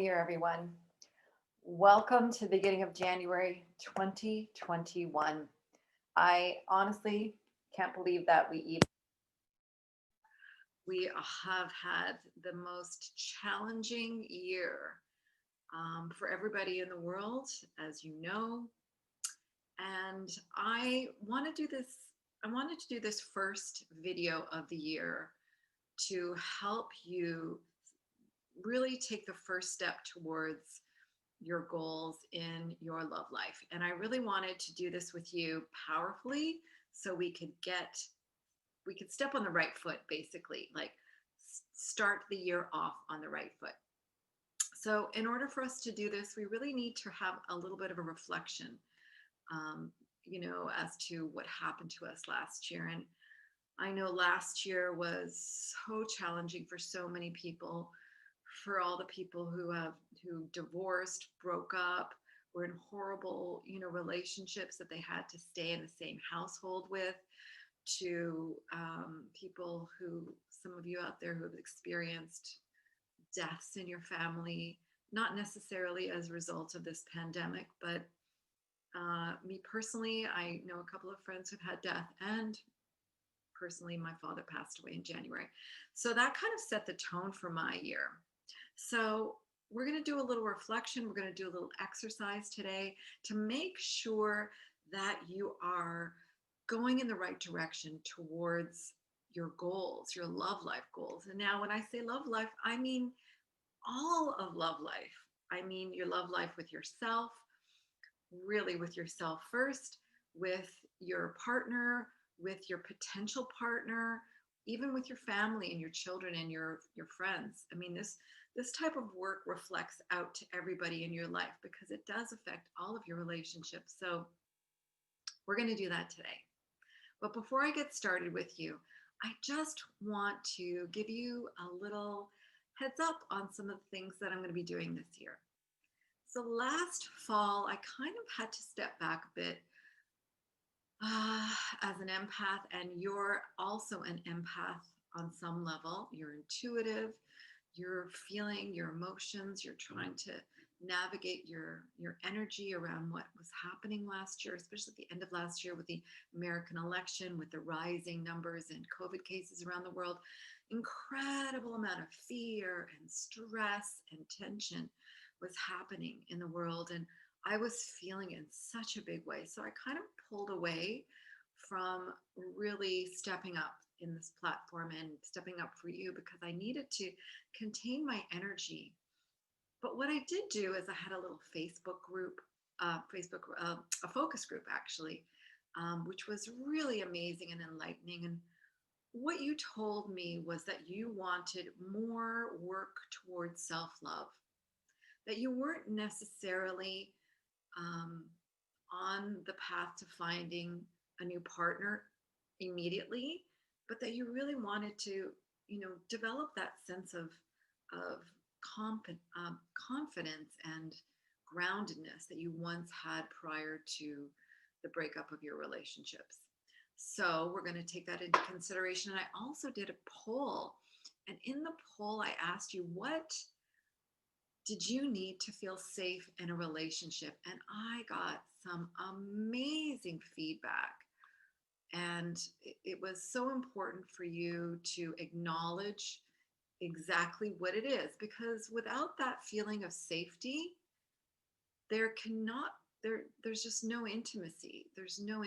Year, everyone. Welcome to the beginning of January 2021. I honestly can't believe that we have had the most challenging year for everybody in the world, as you know. And I wanted to do this first video of the year to help you really take the first step towards your goals in your love life. And I really wanted to do this with you powerfully so we could step on the right foot, basically, like start the year off on the right foot. So in order for us to do this, we really need to have a little bit of a reflection, um, as to what happened to us last year. And I know last year was so challenging for so many people, for all the people who divorced, broke up, were in horrible, relationships that they had to stay in the same household with, to people who, some of you out there who have experienced deaths in your family, not necessarily as a result of this pandemic, but me personally, I know a couple of friends who've had death, and personally, my father passed away in January. So that kind of set the tone for my year. So we're going to do a little reflection. We're going to do a little exercise today to make sure that you are going in the right direction towards your goals, your love life goals. And now, when I say love life, I mean all of love life. I mean your love life with yourself, really with yourself first, with your partner, with your potential partner, even with your family and your children and your friends. I mean, this type of work reflects out to everybody in your life because it does affect all of your relationships. So we're going to do that today. But before I get started with you, I just want to give you a little heads up on some of the things that I'm going to be doing this year. So last fall, I kind of had to step back a bit as an empath, and you're also an empath on some level. You're intuitive, you're feeling your emotions, you're trying to navigate your energy around what was happening last year, especially at the end of last year with the American election, with the rising numbers in COVID cases around the world. Incredible amount of fear and stress and tension was happening in the world, and I was feeling it in such a big way. So I kind of pulled away from really stepping up in this platform and stepping up for you because I needed to contain my energy. But what I did do is I had a little Facebook group, a focus group actually, which was really amazing and enlightening. And what you told me was that you wanted more work towards self-love, that you weren't necessarily um, on the path to finding a new partner immediately, but that you really wanted to, develop that sense of confidence and groundedness that you once had prior to the breakup of your relationships. So we're going to take that into consideration. And I also did a poll. And in the poll, I asked you, what did you need to feel safe in a relationship? And I got some amazing feedback. And it was so important for you to acknowledge exactly what it is, because without that feeling of safety, there cannot there's just no intimacy. There's no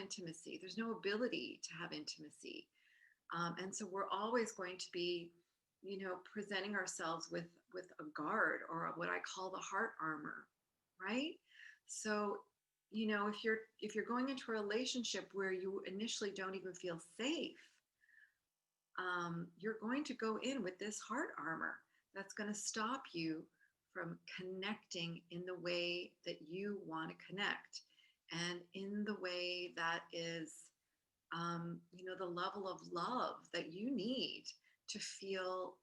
ability to have intimacy. And so we're always going to be, presenting ourselves with a guard, or what I call the heart armor, right? So, if you're going into a relationship where you initially don't even feel safe, you're going to go in with this heart armor that's going to stop you from connecting in the way that you want to connect, and in the way that is, the level of love that you need to feel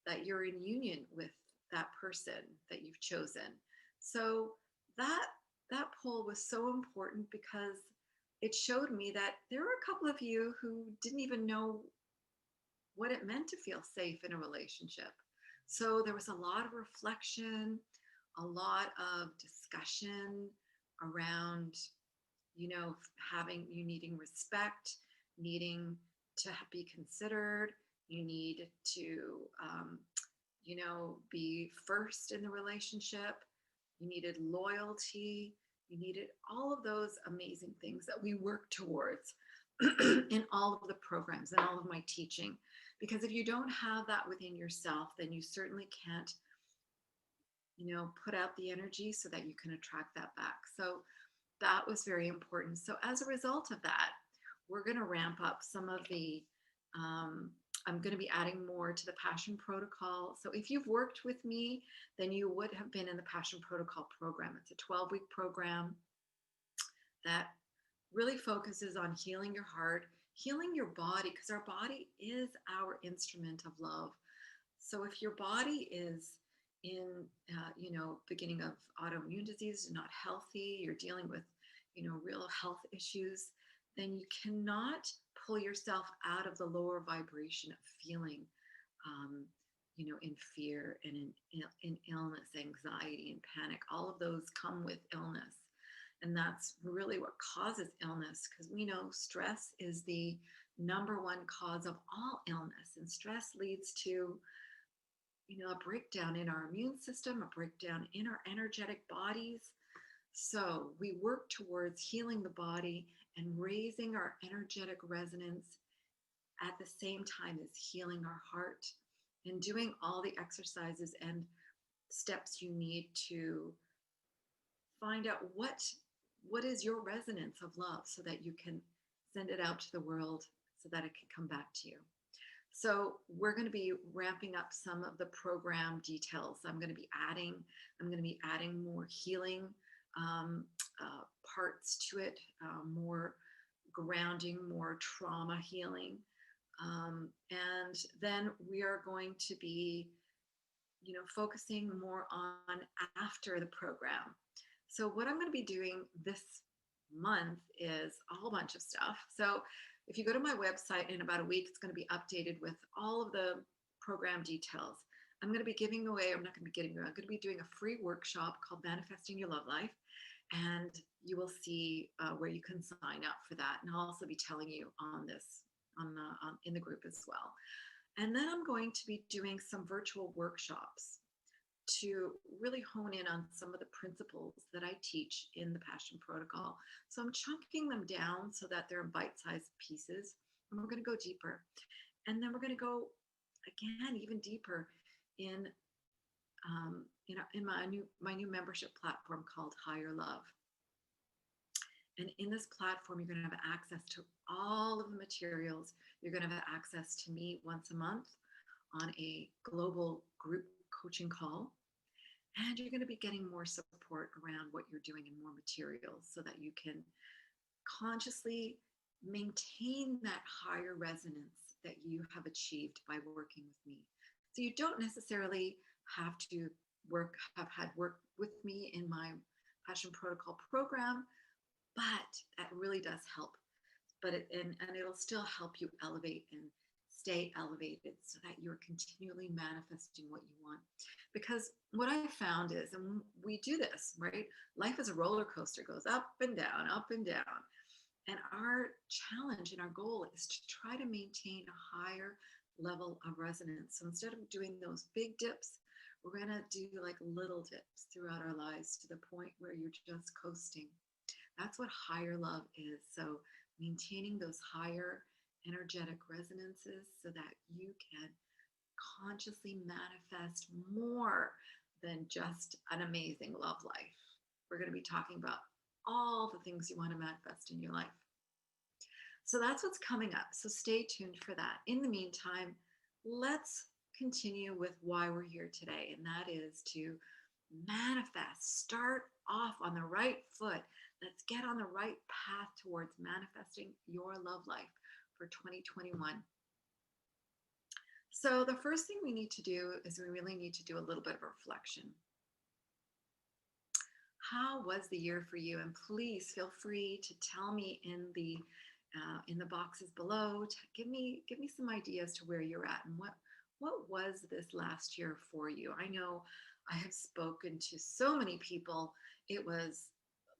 that you're in union with that person that you've chosen. So that that poll was so important because it showed me that there were a couple of you who didn't even know what it meant to feel safe in a relationship. So there was a lot of reflection, a lot of discussion around, having you needing respect, needing to be considered. You need to, be first in the relationship. You needed loyalty. You needed all of those amazing things that we work towards in all of the programs and all of my teaching. Because if you don't have that within yourself, then you certainly can't, put out the energy so that you can attract that back. So that was very important. So as a result of that, we're going to ramp up some of the, I'm going to be adding more to the Passion Protocol. So if you've worked with me, then you would have been in the Passion Protocol program. It's a 12-week program that really focuses on healing your heart, healing your body, because our body is our instrument of love. So if your body is in, beginning of autoimmune disease, not healthy, you're dealing with, real health issues, then you cannot pull yourself out of the lower vibration of feeling, in fear and in illness, anxiety, and panic. All of those come with illness. And that's really what causes illness, because we know stress is the number one cause of all illness. And stress leads to, a breakdown in our immune system, a breakdown in our energetic bodies. So we work towards healing the body and raising our energetic resonance at the same time as healing our heart, and doing all the exercises and steps you need to find out what is your resonance of love, so that you can send it out to the world so that it can come back to you. So we're going to be ramping up some of the program details. I'm going to be adding more healing parts to it, more grounding, more trauma healing. And then we are going to be, focusing more on after the program. So what I'm going to be doing this month is a whole bunch of stuff. So if you go to my website in about a week, it's going to be updated with all of the program details. I'm going to be giving away, I'm not going to be getting away, I'm going to be doing a free workshop called Manifesting Your Love Life. And you will see where you can sign up for that. And I'll also be telling you on this in the group as well. And then I'm going to be doing some virtual workshops to really hone in on some of the principles that I teach in the Passion Protocol. So I'm chunking them down so that they're in bite-sized pieces, and we're going to go deeper. And then we're going to go again even deeper in my new membership platform called Higher Love. And in this platform, you're going to have access to all of the materials. You're going to have access to me once a month on a global group coaching call. And you're going to be getting more support around what you're doing and more materials, so that you can consciously maintain that higher resonance that you have achieved by working with me. So you don't necessarily have to have had work with me in my Passion Protocol program, but that really does help. But it'll still help you elevate and stay elevated, so that you're continually manifesting what you want. Because what I found is, and we do this, right? Life is a roller coaster, goes up and down, up and down. And our challenge and our goal is to try to maintain a higher level of resonance. So instead of doing those big dips, we're going to do like little dips throughout our lives, to the point where you're just coasting. That's what higher love is. So maintaining those higher energetic resonances, so that you can consciously manifest more than just an amazing love life. We're going to be talking about all the things you want to manifest in your life. So that's what's coming up. So stay tuned for that. In the meantime, let's continue with why we're here today. And that is to manifest. Start off on the right foot. Let's get on the right path towards manifesting your love life for 2021. So the first thing we need to do is we really need to do a little bit of a reflection. How was the year for you? And please feel free to tell me in the boxes below. Give me some ideas to where you're at, and what was this last year for you. I know I have spoken to so many people. It was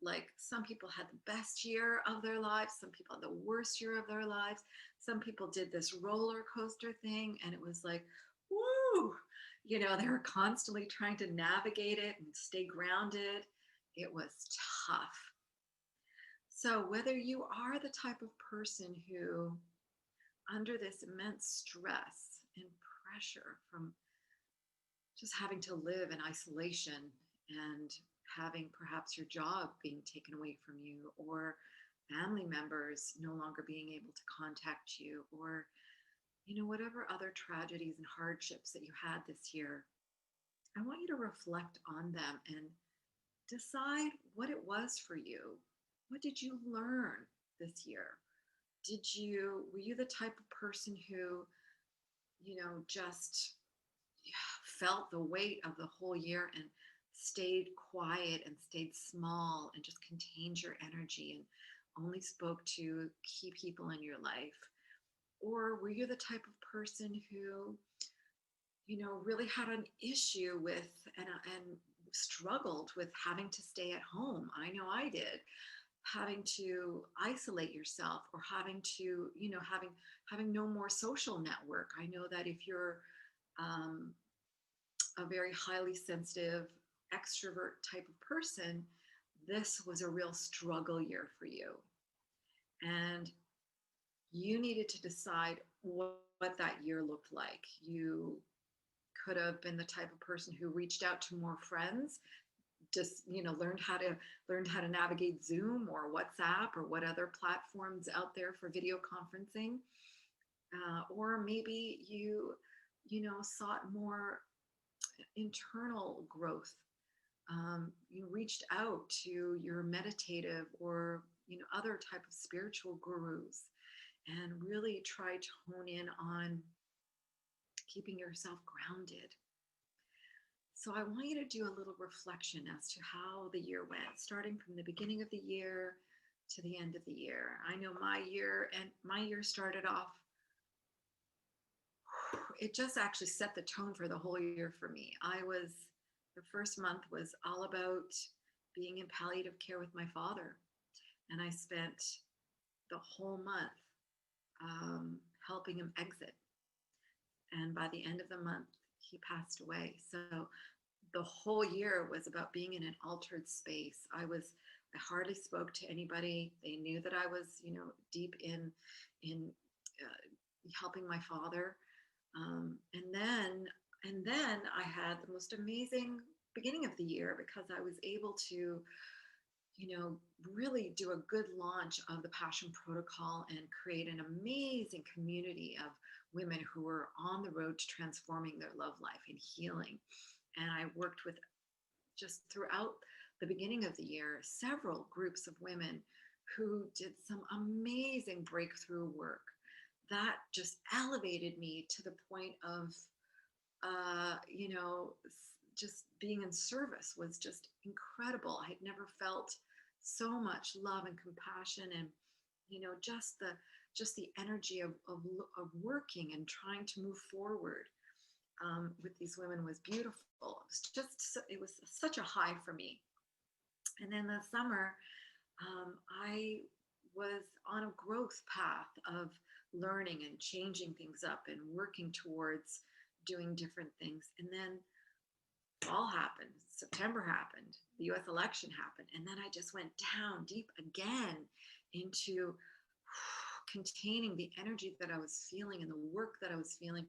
like some people had the best year of their lives, some people had the worst year of their lives. Some people did this roller coaster thing, and it was like, woo, they were constantly trying to navigate it and stay grounded. It was tough. So, whether you are the type of person who, under this immense stress and pressure from just having to live in isolation and having perhaps your job being taken away from you, or family members no longer being able to contact you, or whatever other tragedies and hardships that you had this year, I want you to reflect on them and decide what it was for you. What did you learn this year? Were you the type of person who, just felt the weight of the whole year and stayed quiet and stayed small and just contained your energy and only spoke to key people in your life? Or were you the type of person who, really had an issue with and struggled with having to stay at home? I know I did. Having to isolate yourself, or having to, having no more social network. I know that if you're um, a very highly sensitive extrovert type of person, this was a real struggle year for you. And you needed to decide what that year looked like. You could have been the type of person who reached out to more friends, just learned how to navigate Zoom or WhatsApp or what other platforms out there for video conferencing. Or maybe you sought more internal growth. You reached out to your meditative or other type of spiritual gurus and really tried to hone in on keeping yourself grounded. So I want you to do a little reflection as to how the year went, starting from the beginning of the year to the end of the year. I know my year started off, it just actually set the tone for the whole year for me. The first month was all about being in palliative care with my father. And I spent the whole month helping him exit. And by the end of the month, he passed away. So the whole year was about being in an altered space. I hardly spoke to anybody. They knew that I was, deep in helping my father. And then I had the most amazing beginning of the year, because I was able to, really do a good launch of the Passion Protocol and create an amazing community of women who were on the road to transforming their love life and healing. And I worked with, just throughout the beginning of the year, several groups of women who did some amazing breakthrough work that just elevated me to the point of, uh, you know, just being in service was just incredible. I had never felt so much love and compassion, and just the energy of working and trying to move forward with these women was beautiful. It was such a high for me. And then the summer, I was on a growth path of learning and changing things up and working towards doing different things. And then fall happened, September happened, the US election happened. And then I just went down deep again into containing the energy that I was feeling and the work that I was feeling.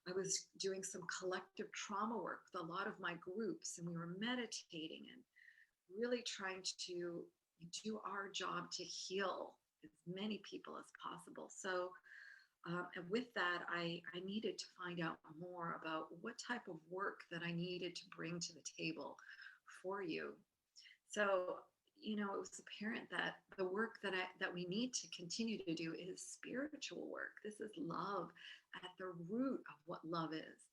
I was doing some collective trauma work with a lot of my groups, and we were meditating and really trying to do our job to heal as many people as possible. So, and with that, I needed to find out more about what type of work that I needed to bring to the table for you. So, it was apparent that the work that we need to continue to do is spiritual work. This is love at the root of what love is.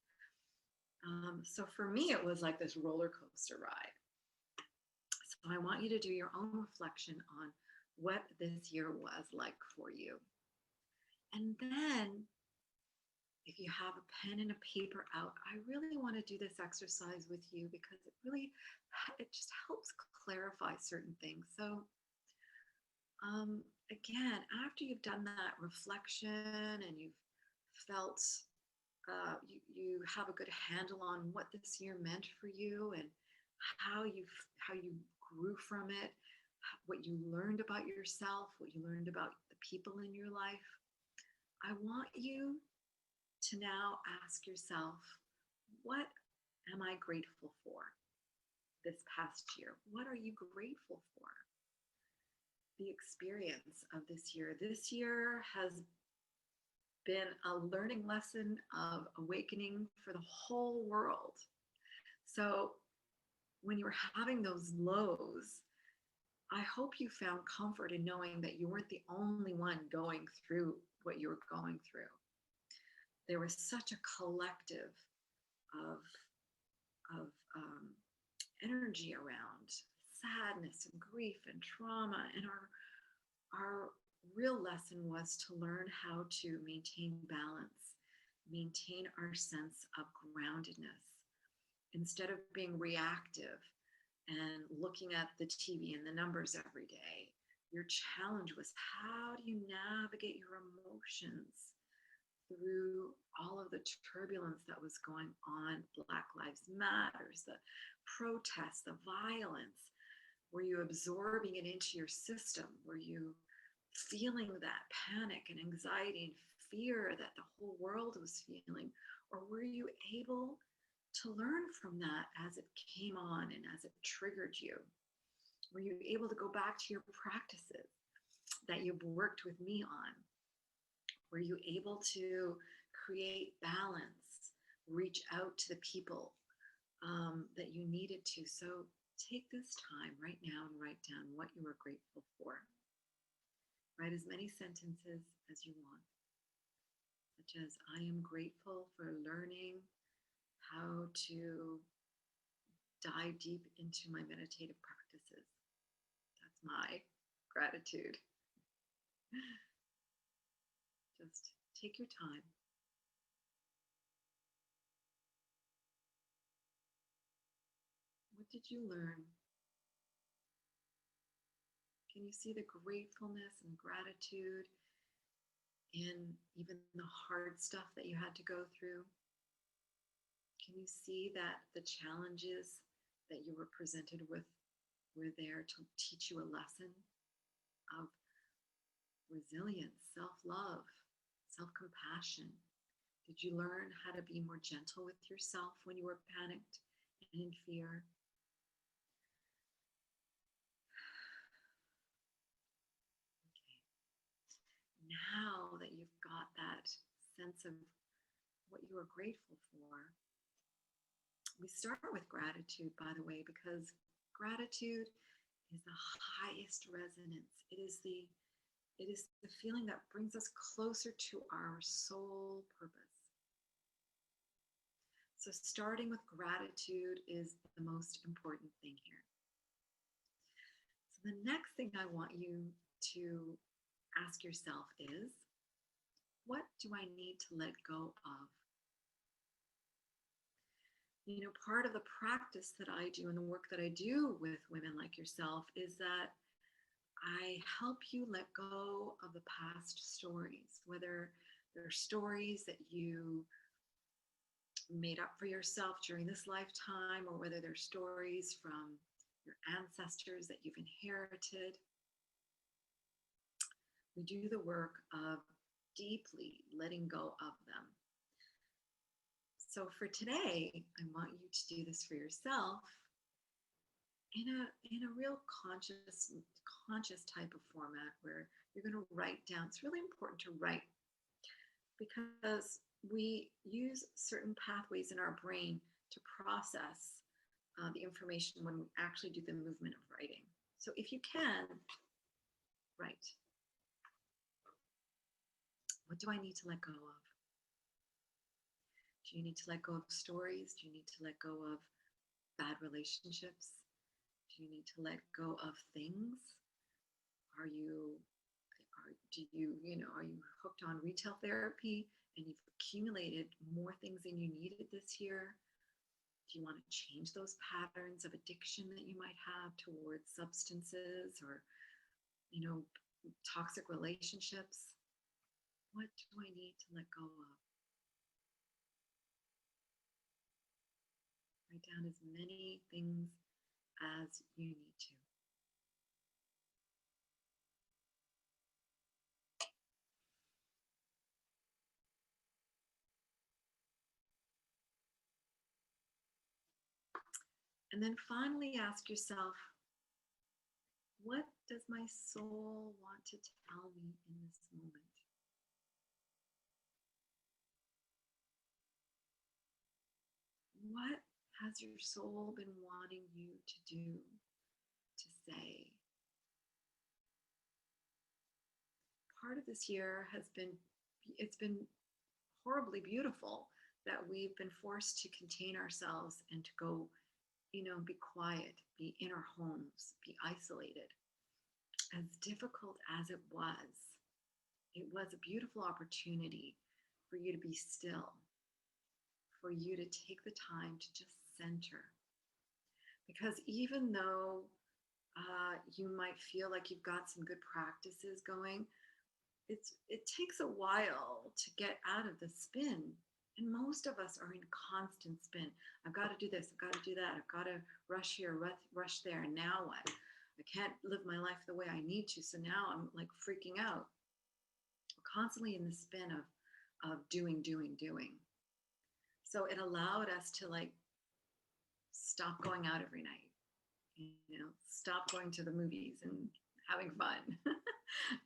So for me, it was like this roller coaster ride. So I want you to do your own reflection on what this year was like for you. And then if you have a pen and a paper out, I really want to do this exercise with you because it just helps clarify certain things. So again, after you've done that reflection and you've felt you have a good handle on what this year meant for you and how you grew from it, what you learned about yourself, what you learned about the people in your life, I want you to now ask yourself, what am I grateful for this past year? What are you grateful for? The experience of this year. This year has been a learning lesson of awakening for the whole world. So when you're having those lows, I hope you found comfort in knowing that you weren't the only one going through what you were going through. There was such a collective of, of energy around sadness and grief and trauma. And our real lesson was to learn how to maintain balance, maintain our sense of groundedness. Instead of being reactive and looking at the TV and the numbers every day, your challenge was, how do you navigate your emotions through all of the turbulence that was going on? Black Lives Matters, the protests, the violence. Were you absorbing it into your system? Were you feeling that panic and anxiety and fear that the whole world was feeling? Or were you able to learn from that as it came on and as it triggered you? Were you able to go back to your practices that you've worked with me on? Were you able to create balance, reach out to the people that you needed to? So take this time right now and write down what you are grateful for. Write as many sentences as you want, such as, I am grateful for learning how to dive deep into my meditative practices. That's my gratitude. Just take your time. What did you learn? Can you see the gratefulness and gratitude in even the hard stuff that you had to go through? Can you see that the challenges that you were presented with were there to teach you a lesson of resilience, self-love, self-compassion? Did you learn how to be more gentle with yourself when you were panicked and in fear? Now that you've got that sense of what you are grateful for, we start with gratitude, by the way, because gratitude is the highest resonance. It is the feeling that brings us closer to our soul purpose. So starting with gratitude is the most important thing here. So the next thing I want you to ask yourself is, what do I need to let go of? You know, part of the practice that I do and the work that I do with women like yourself is that I help you let go of the past stories, whether they're stories that you made up for yourself during this lifetime, or whether they're stories from your ancestors that you've inherited. We do the work of deeply letting go of them. So for today, I want you to do this for yourself in a real conscious type of format where you're going to write down. It's really important to write because we use certain pathways in our brain to process the information when we actually do the movement of writing. So if you can, write. What do I need to let go of? Do you need to let go of stories? Do you need to let go of bad relationships? Do you need to let go of things? Are you hooked on retail therapy and you've accumulated more things than you needed this year? Do you want to change those patterns of addiction that you might have towards substances or, toxic relationships? What do I need to let go of? Write down as many things as you need to. And then finally ask yourself, what does my soul want to tell me in this moment? What has your soul been wanting you to do, to say? Part of this year it's been horribly beautiful that we've been forced to contain ourselves and to go, be quiet, be in our homes, be isolated. As difficult as it was a beautiful opportunity for you to be still, for you to take the time to just center. Because even though you might feel like you've got some good practices going, it takes a while to get out of the spin. And most of us are in constant spin. I've got to do this, I've got to do that, I've got to rush here, rush there, and now what? I can't live my life the way I need to, so now I'm like freaking out. We're constantly in the spin of doing. So it allowed us to stop going out every night, stop going to the movies and having fun.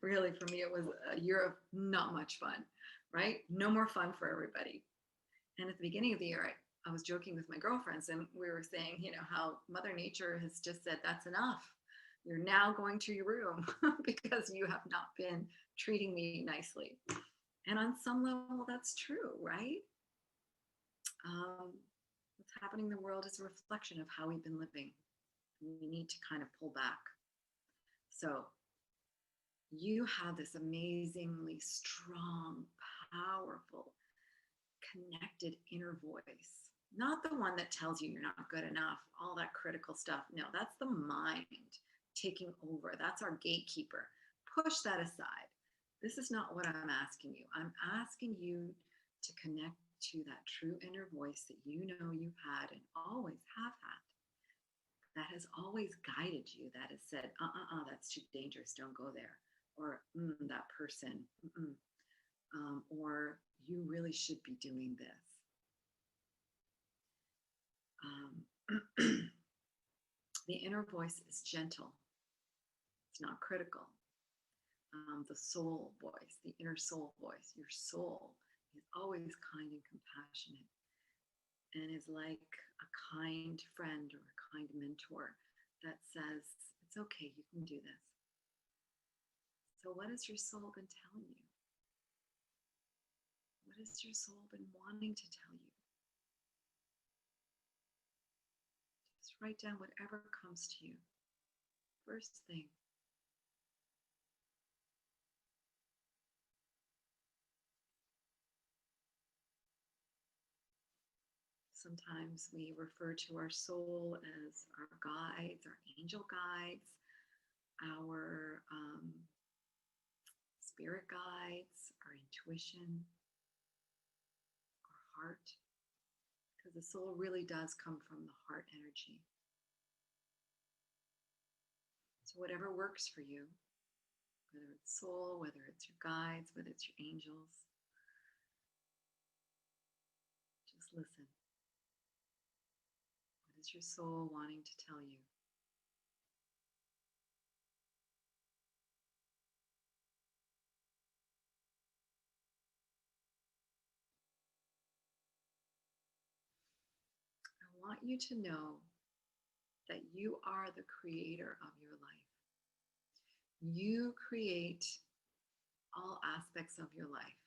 Really, for me, it was a year of not much fun, right? No more fun for everybody. And at the beginning of the year, I was joking with my girlfriends, and we were saying, how Mother Nature has just said, that's enough. You're now going to your room because you have not been treating me nicely. And on some level, that's true, right? What's happening in the world is a reflection of how we've been living. We need to kind of pull back. So you have this amazingly strong, powerful, connected inner voice. Not the one that tells you you're not good enough, all that critical stuff. No, that's the mind taking over. That's our gatekeeper. Push that aside. This is not what I'm asking you. I'm asking you to connect to that true inner voice that you know you've had and always have had. That has always guided you, that has said, that's too dangerous, don't go there. Or that person, or you really should be doing this. The inner voice is gentle. It's not critical. The soul voice, the inner soul voice, your soul is always kind and compassionate and is like a kind friend or a kind mentor that says, it's okay, you can do this. So what has your soul been telling you? What has your soul been wanting to tell you? Just write down whatever comes to you. First thing. Sometimes we refer to our soul as our guides, our angel guides, our spirit guides, our intuition, our heart, because the soul really does come from the heart energy. So whatever works for you, whether it's soul, whether it's your guides, whether it's your angels, just listen. What is your soul wanting to tell you? I want you to know that you are the creator of your life. You create all aspects of your life.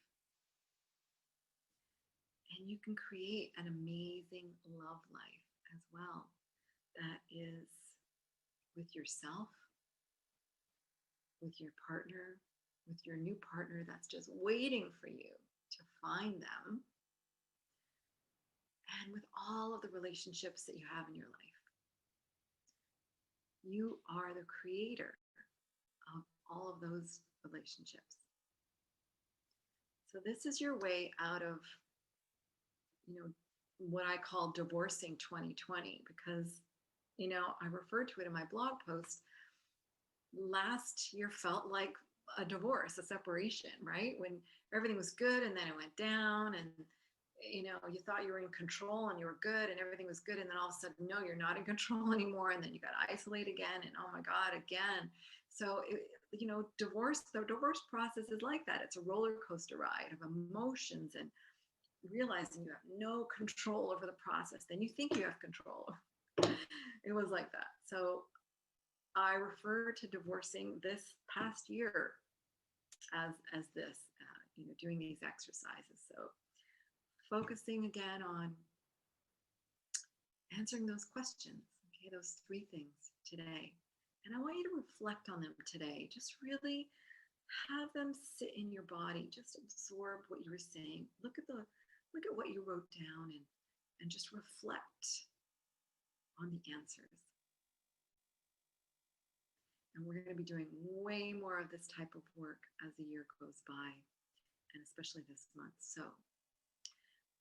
And you can create an amazing love life as well that is with yourself, with your partner, with your new partner that's just waiting for you to find them, and with all of the relationships that you have in your life. You are the creator of all of those relationships. So this is your way out of, what I call divorcing 2020, because, I referred to it in my blog post. Last year felt like a divorce, a separation, right? When everything was good and then it went down, and you thought you were in control and you were good and everything was good, and then all of a sudden, no, you're not in control anymore, and then you got to isolate again, and oh my God, again. So the divorce process is like that. It's a roller coaster ride of emotions and realizing you have no control over the process. Then you think you have control. It was like that. So I refer to divorcing this past year as this, doing these exercises. So focusing again on answering those questions, okay, those 3 things today. And I want you to reflect on them today. Just really have them sit in your body. Just absorb what you were saying. Look at what you wrote down, and just reflect on the answers. And we're going to be doing way more of this type of work as the year goes by, and especially this month. So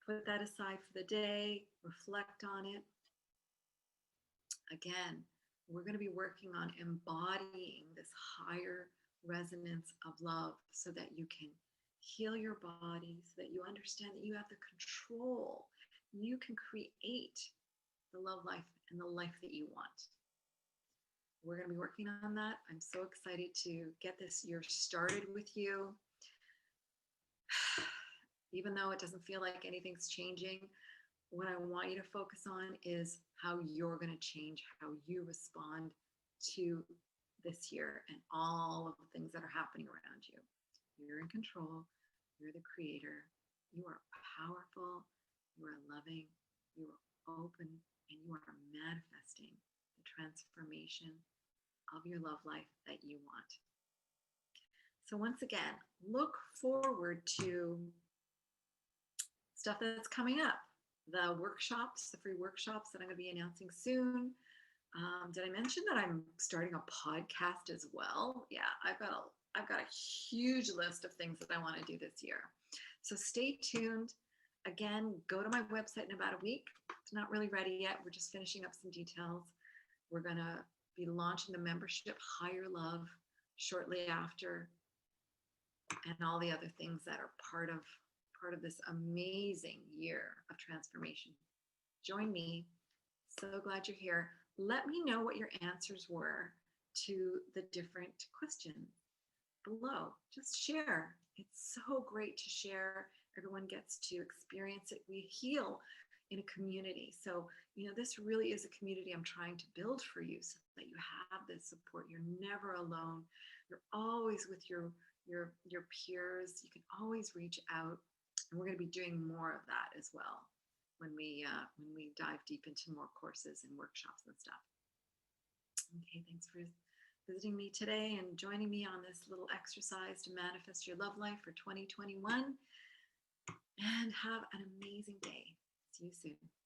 put that aside for the day, reflect on it. Again, we're going to be working on embodying this higher resonance of love so that you can heal your body, so that you understand that you have the control. You can create the love life and the life that you want. We're going to be working on that. I'm so excited to get this year started with you. Even though it doesn't feel like anything's changing, what I want you to focus on is how you're going to change, how you respond to this year and all of the things that are happening around you. You're in control. You're the creator. You are powerful. You are loving. You are open, and you are manifesting the transformation of your love life that you want. So once again, look forward to stuff that's coming up. The workshops, the free workshops that I'm going to be announcing soon. Did I mention that I'm starting a podcast as well? Yeah, I've got a huge list of things that I want to do this year. So stay tuned. Again, go to my website in about a week. It's not really ready yet. We're just finishing up some details. We're going to be launching the membership Higher Love shortly after, and all the other things that are part of this amazing year of transformation. Join me. So glad you're here. Let me know what your answers were to the different questions below. Just share. It's so great to share. Everyone gets to experience it. We heal in a community. So, this really is a community I'm trying to build for you, so that you have this support. You're never alone. You're always with your peers. You can always reach out. And we're going to be doing more of that as well when we dive deep into more courses and workshops and stuff. Okay, thanks for visiting me today and joining me on this little exercise to manifest your love life for 2021. And have an amazing day. See you soon.